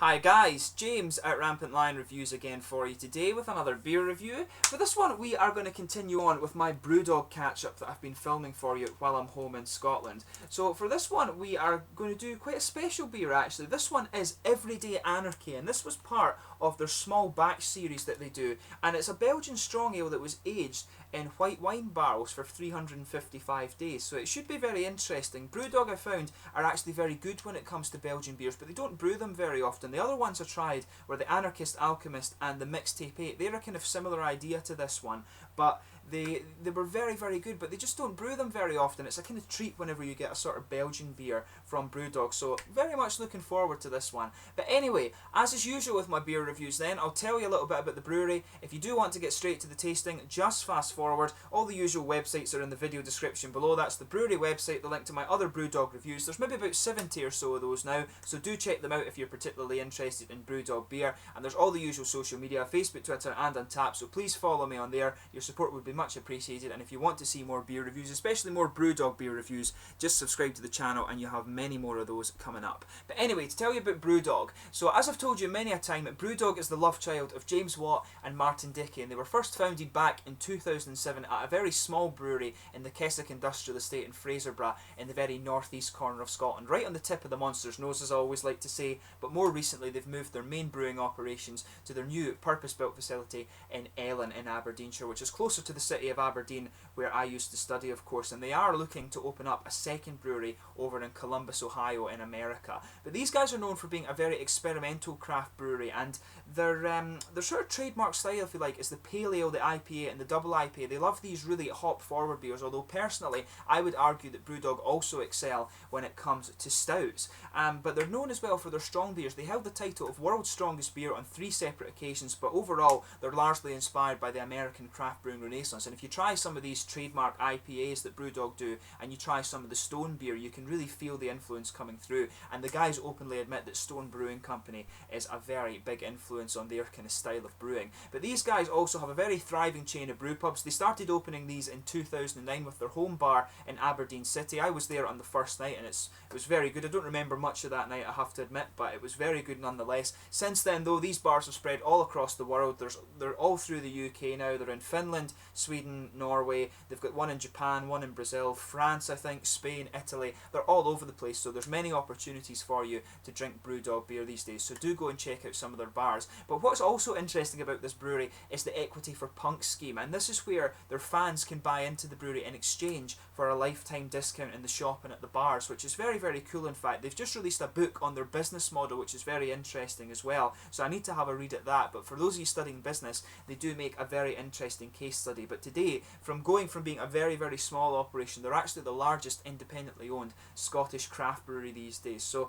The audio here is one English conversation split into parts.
Hi guys, James at RampantLionReviews again for you today with another beer review. For this one we are going to continue on with my Brewdog catch-up that I've been filming for you while I'm home in Scotland. So for this one we are going to do quite a special beer actually. This one is Everyday Anarchy, and this was part of their small batch series that they do, and it's a Belgian strong ale that was aged in white wine barrels for 355 days, so it should be very interesting. Brewdog, I found, are actually very good when it comes to Belgian beers, but they don't brew them very often. The other ones I tried were the Anarchist, Alchemist and the Mixtape 8. They're a kind of similar idea to this one, but they were very, very good, but they just don't brew them very often. It's a kind of treat whenever you get a sort of Belgian beer from Brewdog, so very much looking forward to this one. But anyway, as is usual with my beer reviews then, I'll tell you a little bit about the brewery. If you do want to get straight to the tasting, just fast forward. All the usual websites are in the video description below. That's the brewery website, the link to my other Brewdog reviews. There's maybe about 70 or so of those now, so do check them out if you're particularly interested in Brewdog beer. And there's all the usual social media, Facebook, Twitter and Untappd, so please follow me on there. Your support would be much appreciated, and if you want to see more beer reviews, especially more Brewdog beer reviews, just subscribe to the channel and you'll have many more of those coming up. But anyway, to tell you about Brewdog, so as I've told you many a time, Brewdog is the love child of James Watt and Martin Dickey, and they were first founded back in 2007 at a very small brewery in the Keswick Industrial Estate in Fraserburgh in the very northeast corner of Scotland, right on the tip of the monster's nose, as I always like to say. But more recently they've moved their main brewing operations to their new purpose-built facility in Ellon in Aberdeenshire, which is closer to the city of Aberdeen where I used to study, of course, and they are looking to open up a second brewery over in Columbus, Ohio in America. But these guys are known for being a very experimental craft brewery, and their sort of trademark style, if you like, is the pale ale, the IPA and the double IPA. They love these really hop forward beers, although personally I would argue that Brewdog also excel when it comes to stouts. But they're known as well for their strong beers. They held the title of World's Strongest Beer on 3 separate occasions, but overall they're largely inspired by the American craft brewing renaissance. And if you try some of these trademark IPAs that Brewdog do, and you try some of the Stone beer, you can really feel the influence coming through. And the guys openly admit that Stone Brewing Company is a very big influence on their kind of style of brewing. But these guys also have a very thriving chain of brew pubs. They started opening these in 2009 with their home bar in Aberdeen City. I was there on the first night and it was very good. I don't remember much of that night, I have to admit, but it was very good nonetheless. Since then though, these bars have spread all across the world. They're all through the UK now. They're in Finland, Sweden, Norway. They've got one in Japan, one in Brazil, France I think, Spain, Italy. They're all over the place, so there's many opportunities for you to drink Brewdog beer these days, so do go and check out some of their bars. But what's also interesting about this brewery is the Equity for Punks scheme, and this is where their fans can buy into the brewery in exchange for a lifetime discount in the shop and at the bars, which is very, very cool. In fact, they've just released a book on their business model, which is very interesting as well, so I need to have a read at that. But for those of you studying business, they do make a very interesting case study. But today, from being a very, very small operation, they're actually the largest independently owned Scottish craft brewery these days. So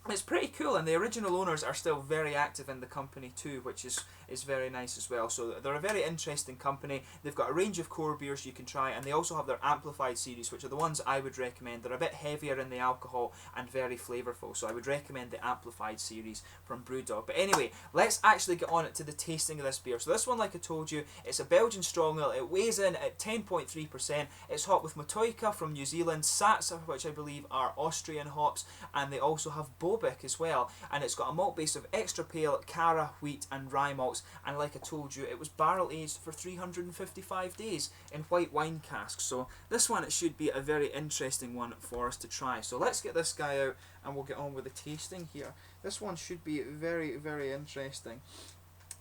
it's pretty cool, and the original owners are still very active in the company too, which is very nice as well. So they're a very interesting company. They've got a range of core beers you can try, and they also have their Amplified series, which are the ones I would recommend. They're a bit heavier in the alcohol and very flavourful, so I would recommend the Amplified series from Brewdog. But anyway, let's actually get on to the tasting of this beer. So this one, like I told you, it's a Belgian strong ale. It weighs in at 10.3%. It's hopped with Matoika from New Zealand, Sats, which I believe are Austrian hops, and they also have Bobic as well. And it's got a malt base of extra pale, Cara, wheat and rye malts. And like I told you, it was barrel aged for 355 days in white wine casks. So this one, it should be a very interesting one for us to try. So let's get this guy out and we'll get on with the tasting here. This one should be very, very interesting.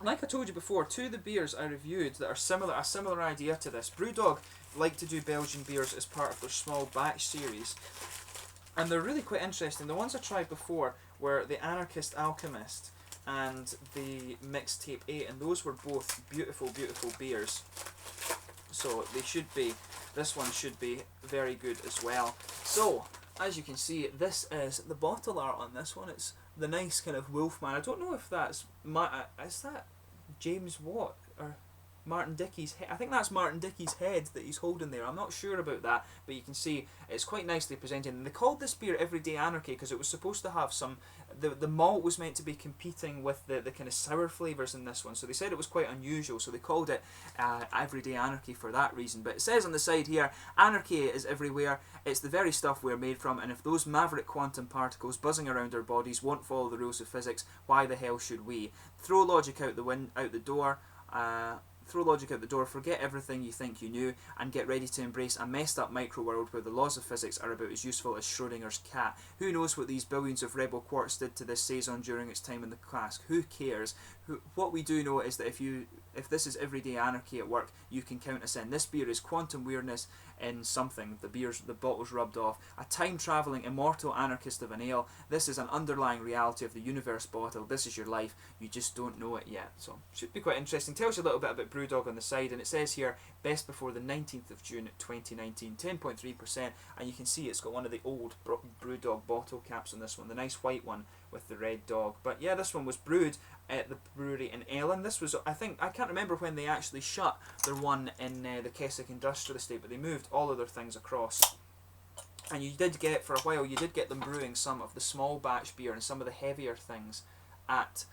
Like I told you before, two of the beers I reviewed that are a similar idea to this. Brewdog like to do Belgian beers as part of their small batch series, and they're really quite interesting. The ones I tried before were the Anarchist, Alchemist and the Mixtape 8, and those were both beautiful, beautiful beers. So this one should be very good as well. So as you can see, this is the bottle art on this one. It's the nice kind of Wolfman. I don't know if that's is that James Watt, or Martin Dickey's head. I think that's Martin Dickey's head that he's holding there. I'm not sure about that, but you can see it's quite nicely presented. And they called this beer Everyday Anarchy because it was supposed to have some. The malt was meant to be competing with the kind of sour flavours in this one, so they said it was quite unusual, so they called it Everyday Anarchy for that reason. But it says on the side here, anarchy is everywhere, it's the very stuff we're made from, and if those maverick quantum particles buzzing around our bodies won't follow the rules of physics, why the hell should we? Throw logic out the door. Throw logic out the door, forget everything you think you knew, and get ready to embrace a messed up micro world where the laws of physics are about as useful as Schrodinger's cat. Who knows what these billions of rebel quartz did to this saison during its time in the cask? Who cares? What we do know is that if this is everyday anarchy at work, you can count us in. This beer is quantum weirdness in something. The bottle's rubbed off. A time-travelling, immortal anarchist of an ale. This is an underlying reality of the universe bottle. This is your life. You just don't know it yet. So, should be quite interesting. Tells you a little bit about Brewdog on the side, and it says here, best before the 19th of June 2019, 10.3%, and you can see it's got one of the old Brewdog bottle caps on this one, the nice white one with the red dog. But yeah, this one was brewed at the brewery in Ellon. This was, I can't remember when they actually shut their one in the Keswick Industrial Estate, but they moved all of their things across. And you did get, for a while, you did get them brewing some of the small batch beer and some of the heavier things at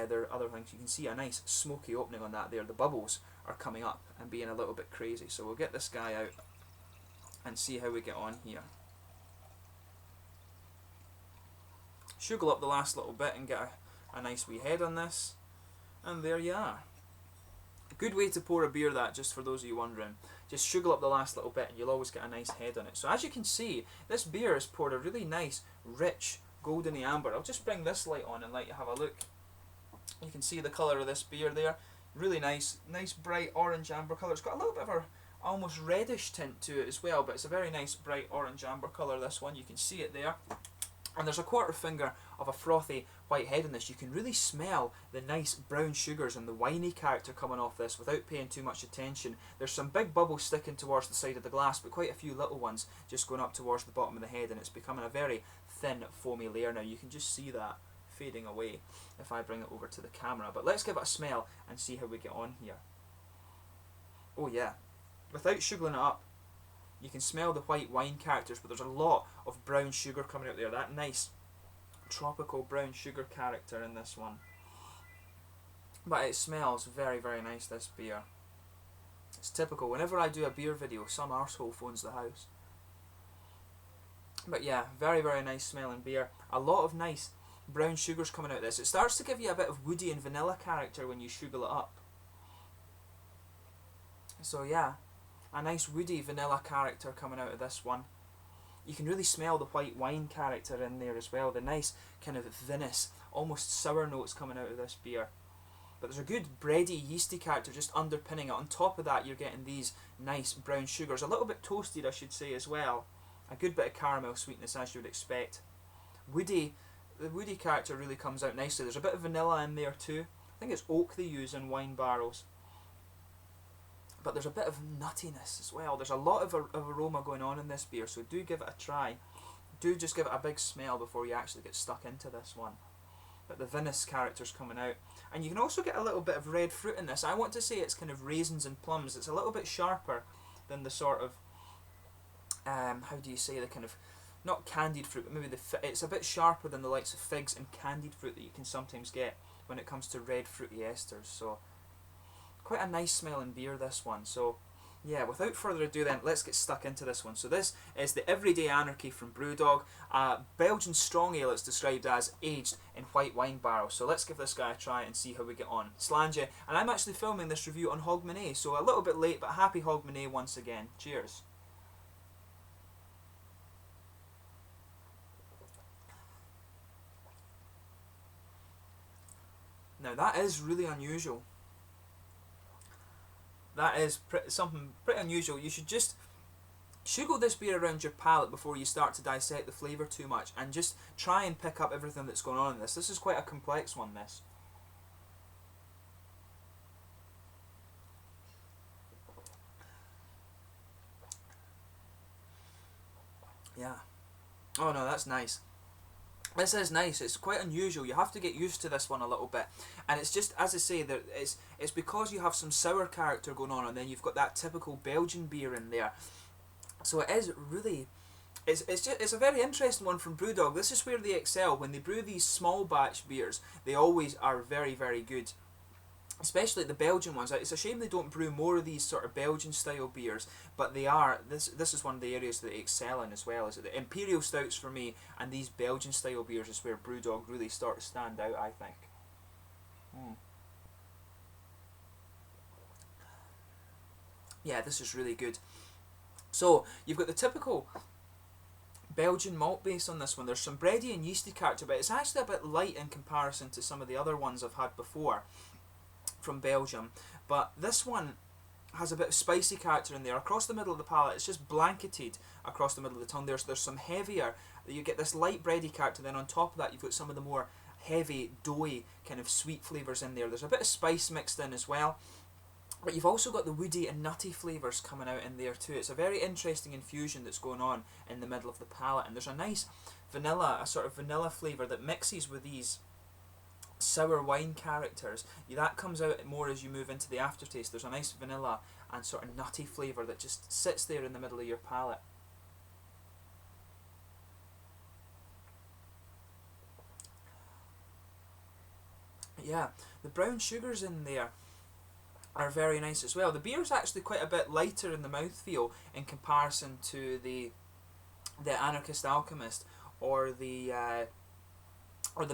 their other things. You can see a nice smoky opening on that there. The bubbles are coming up and being a little bit crazy. So we'll get this guy out and see how we get on here. Sugar up the last little bit and get a nice wee head on this. And there you are. A good way to pour a beer, that, just for those of you wondering. Just sugar up the last little bit and you'll always get a nice head on it. So as you can see, this beer has poured a really nice, rich, goldeny amber. I'll just bring this light on and let you have a look. You can see the colour of this beer there. Really nice bright orange amber colour. It's got a little bit of a almost reddish tint to it as well, but it's a very nice bright orange amber colour, this one. You can see it there. And there's a quarter finger of a frothy white head in this. You can really smell the nice brown sugars and the winey character coming off this without paying too much attention. There's some big bubbles sticking towards the side of the glass, but quite a few little ones just going up towards the bottom of the head, and it's becoming a very thin foamy layer now. You can just see that fading away if I bring it over to the camera. But let's give it a smell and see how we get on here. Oh yeah, without sugaring it up, you can smell the white wine characters, but there's a lot of brown sugar coming out there. That nice tropical brown sugar character in this one. But it smells very, very nice, this beer. It's typical. Whenever I do a beer video, some arsehole phones the house. But yeah, very, very nice smelling beer. A lot of nice brown sugars coming out of this. It starts to give you a bit of woody and vanilla character when you sugar it up. So yeah, a nice woody vanilla character coming out of this one. You can really smell the white wine character in there as well. The nice kind of vinous, almost sour notes coming out of this beer. But there's a good bready, yeasty character just underpinning it. On top of that, you're getting these nice brown sugars. A little bit toasted, I should say, as well. A good bit of caramel sweetness, as you would expect. Woody, the woody character really comes out nicely. There's a bit of vanilla in there too. I think it's oak they use in wine barrels. But there's a bit of nuttiness as well. There's a lot of aroma going on in this beer, so do give it a try. Do just give it a big smell before you actually get stuck into this one. But the vinous character's coming out. And you can also get a little bit of red fruit in this. I want to say it's kind of raisins and plums. It's a little bit sharper than the sort of, how do you say, the kind of, not candied fruit, but maybe it's a bit sharper than the likes of figs and candied fruit that you can sometimes get when it comes to red fruity esters. So quite a nice smelling beer, this one. So yeah, without further ado then, let's get stuck into this one. So this is the Everyday Anarchy from Brewdog, Belgian strong ale. It's described as aged in white wine barrels. So let's give this guy a try and see how we get on. Slanje, and I'm actually filming this review on Hogmanay, so a little bit late, but happy Hogmanay once again. Cheers. Now that is really unusual. That is something pretty unusual. You should just sugar this beer around your palate before you start to dissect the flavour too much, and just try and pick up everything that's going on in this. This is quite a complex one, this. Yeah. Oh no, that's nice. This is nice. It's quite unusual. You have to get used to this one a little bit, and it's just, as I say, that it's because you have some sour character going on, and then you've got that typical Belgian beer in there. So it is really, it's a very interesting one from Brewdog. This is where they excel. When they brew these small batch beers, they always are very, very good. Especially the Belgian ones. It's a shame they don't brew more of these sort of Belgian style beers, but they are. This is one of the areas that they excel in as well. Is the Imperial Stouts for me, and these Belgian style beers is where Brewdog really start to stand out, I think. Yeah, this is really good. So you've got the typical Belgian malt base on this one. There's some bready and yeasty character, but it's actually a bit light in comparison to some of the other ones I've had before from Belgium. But this one has a bit of spicy character in there. Across the middle of the palate, it's just blanketed across the middle of the tongue. There's some heavier, you get this light bready character, then on top of that you've got some of the more heavy, doughy, kind of sweet flavours in there. There's a bit of spice mixed in as well. But you've also got the woody and nutty flavours coming out in there too. It's a very interesting infusion that's going on in the middle of the palate, and there's a nice vanilla, a sort of vanilla flavour that mixes with these sour wine characters. That comes out more as you move into the aftertaste. There's a nice vanilla and sort of nutty flavour that just sits there in the middle of your palate. Yeah, the brown sugars in there are very nice as well. The beer's actually quite a bit lighter in the mouthfeel in comparison to the Anarchist Alchemist or the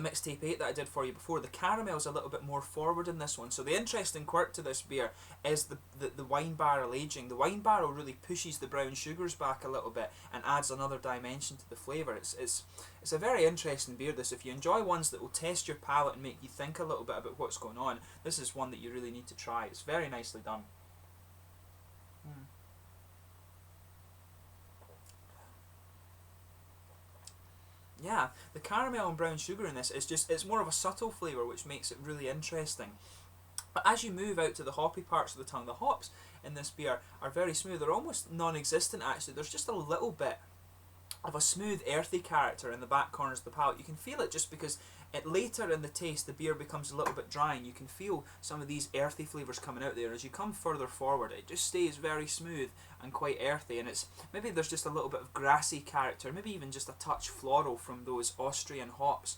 Mixtape 8 that I did for you before. The caramel's a little bit more forward in this one. So the interesting quirk to this beer is the wine barrel aging. The wine barrel really pushes the brown sugars back a little bit and adds another dimension to the flavour. It's a very interesting beer, this. If you enjoy ones that will test your palate and make you think a little bit about what's going on, this is one that you really need to try. It's very nicely done. Yeah, the caramel and brown sugar in this is just, it's more of a subtle flavour, which makes it really interesting. But as you move out to the hoppy parts of the tongue, the hops in this beer are very smooth. They're almost non-existent actually. There's just a little bit of a smooth earthy character in the back corners of the palate. You can feel it just because later in the taste the beer becomes a little bit dry, and you can feel some of these earthy flavours coming out there. As you come further forward, it just stays very smooth and quite earthy, and it's maybe there's just a little bit of grassy character, maybe even just a touch floral from those Austrian hops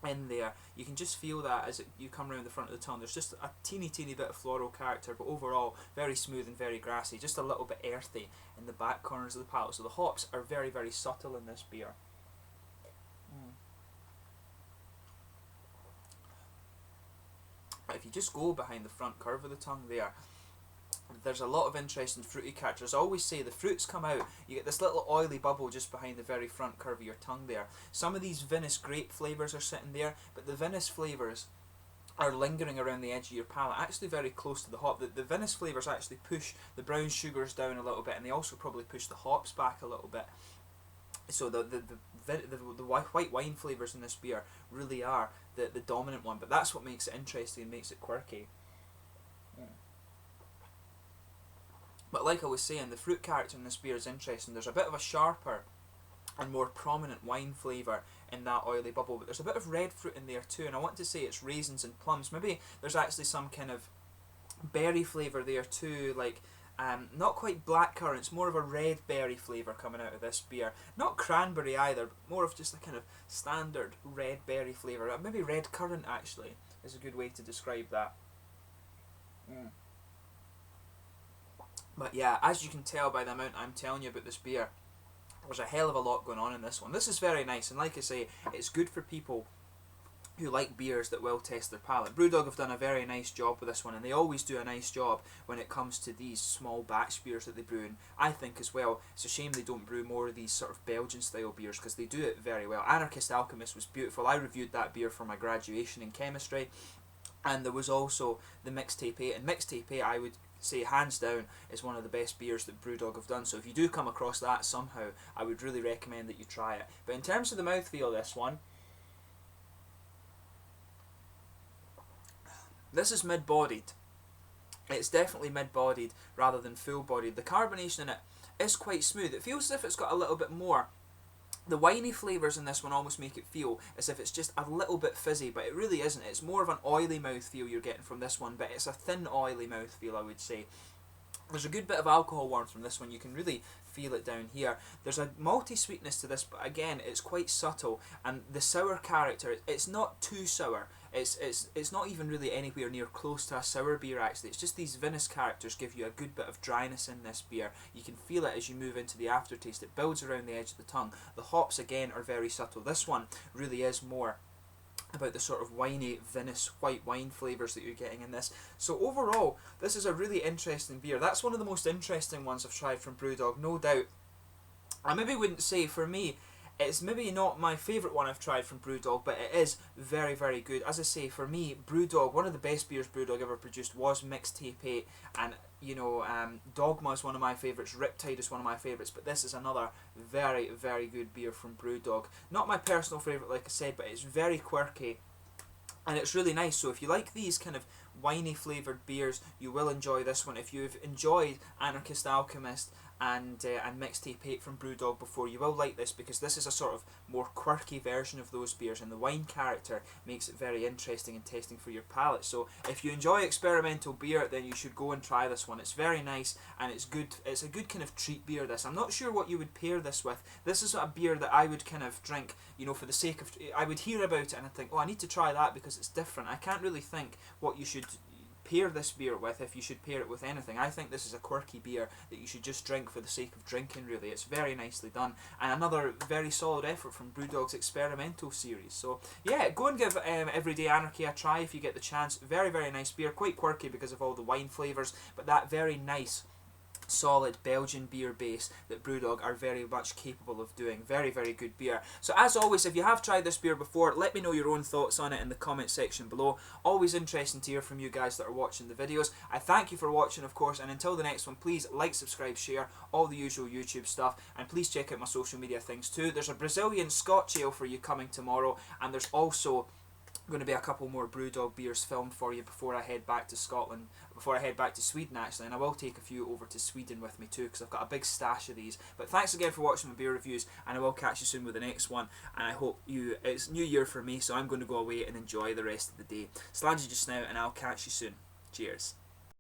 in there. You can just feel that as you come around the front of the tongue. There's just a teeny bit of floral character, but overall very smooth and very grassy, just a little bit earthy in the back corners of the palate. So the hops are very subtle in this beer. If you just go behind the front curve of the tongue there's a lot of interesting fruity characters. I always say the fruits come out, you get this little oily bubble just behind the very front curve of your tongue there. Some of these vinous grape flavours are sitting there, but the vinous flavours are lingering around the edge of your palate, actually very close to the hop. The vinous flavours actually push the brown sugars down a little bit, and they also probably push the hops back a little bit. So the white wine flavours in this beer really are the dominant one, but that's what makes it interesting and makes it quirky. But like I was saying, the fruit character in this beer is interesting. There's a bit of a sharper and more prominent wine flavour in that oily bubble, but there's a bit of red fruit in there too, and I want to say it's raisins and plums. Maybe there's actually some kind of berry flavour there too, like not quite blackcurrants, more of a red berry flavour coming out of this beer. Not cranberry either, but more of just a kind of standard red berry flavour. Maybe red currant actually is a good way to describe that. But yeah, as you can tell by the amount I'm telling you about this beer, there's a hell of a lot going on in this one. This is very nice, and like I say, it's good for people who like beers that will test their palate. Brewdog have done a very nice job with this one, and they always do a nice job when it comes to these small batch beers that they brew. And I think as well, it's a shame they don't brew more of these sort of Belgian style beers, because they do it very well. Anarchist Alchemist was beautiful. I reviewed that beer for my graduation in chemistry, and there was also the Mixtape 8, and Mixtape 8 I would say hands down is one of the best beers that Brewdog have done. So if you do come across that somehow, I would really recommend that you try it. But in terms of the mouthfeel of this one, this is mid-bodied. It's definitely mid-bodied rather than full-bodied. The carbonation in it is quite smooth. It feels as if it's got a little bit more The winey flavours in this one almost make it feel as if it's just a little bit fizzy, but it really isn't. It's more of an oily mouthfeel you're getting from this one, but it's a thin, oily mouthfeel, I would say. There's a good bit of alcohol warmth from this one. You can really feel it down here. There's a malty sweetness to this, but again, it's quite subtle. And the sour character, it's not too sour. It's not even really anywhere near close to a sour beer, actually. It's just these vinous characters give you a good bit of dryness in this beer. You can feel it as you move into the aftertaste. It builds around the edge of the tongue. The hops, again, are very subtle. This one really is more about the sort of winey, vinous, white wine flavours that you're getting in this. So overall, this is a really interesting beer. That's one of the most interesting ones I've tried from Brewdog, no doubt. I maybe wouldn't say, for me, it's maybe not my favourite one I've tried from Brewdog, but it is very, very good. As I say, for me, Brewdog, one of the best beers Brewdog ever produced was Mixtape 8, and you know, Dogma is one of my favourites, Riptide is one of my favourites, but this is another very, very good beer from Brewdog. Not my personal favourite, like I said, but it's very quirky, and it's really nice. So if you like these kind of winey flavoured beers, you will enjoy this one. If you've enjoyed Anarchist Alchemist and Mixtape 8 from Brewdog before, you will like this, because this is a sort of more quirky version of those beers, and the wine character makes it very interesting and tasting for your palate. So if you enjoy experimental beer, then you should go and try this one. It's very nice, and it's good. It's a good kind of treat beer, this. I'm not sure what you would pair this with. This is a beer that I would kind of drink, you know, for the sake of, I would hear about it and I'd think, oh, I need to try that because it's different. I can't really think what you should pair this beer with, if you should pair it with anything. I think this is a quirky beer that you should just drink for the sake of drinking, really. It's very nicely done, and another very solid effort from Brewdog's experimental series. So yeah, go and give Everyday Anarchy a try if you get the chance. Very, very nice beer, quite quirky because of all the wine flavours, but that very nice solid Belgian beer base that Brewdog are very much capable of doing. Very, very good beer. So as always, if you have tried this beer before, let me know your own thoughts on it in the comment section below. Always interesting to hear from you guys that are watching the videos. I thank you for watching, of course, and until the next one, please like, subscribe, share, all the usual YouTube stuff, and please check out my social media things too. There's a Brazilian Scotch ale for you coming tomorrow, and there's also going to be a couple more Brewdog beers filmed for you before I head back to Scotland, before I head back to Sweden actually, and I will take a few over to Sweden with me too, because I've got a big stash of these. But thanks again for watching my beer reviews, and I will catch you soon with the next one, and I hope it's New Year for me, so I'm going to go away and enjoy the rest of the day. Slangy just now, and I'll catch you soon. Cheers.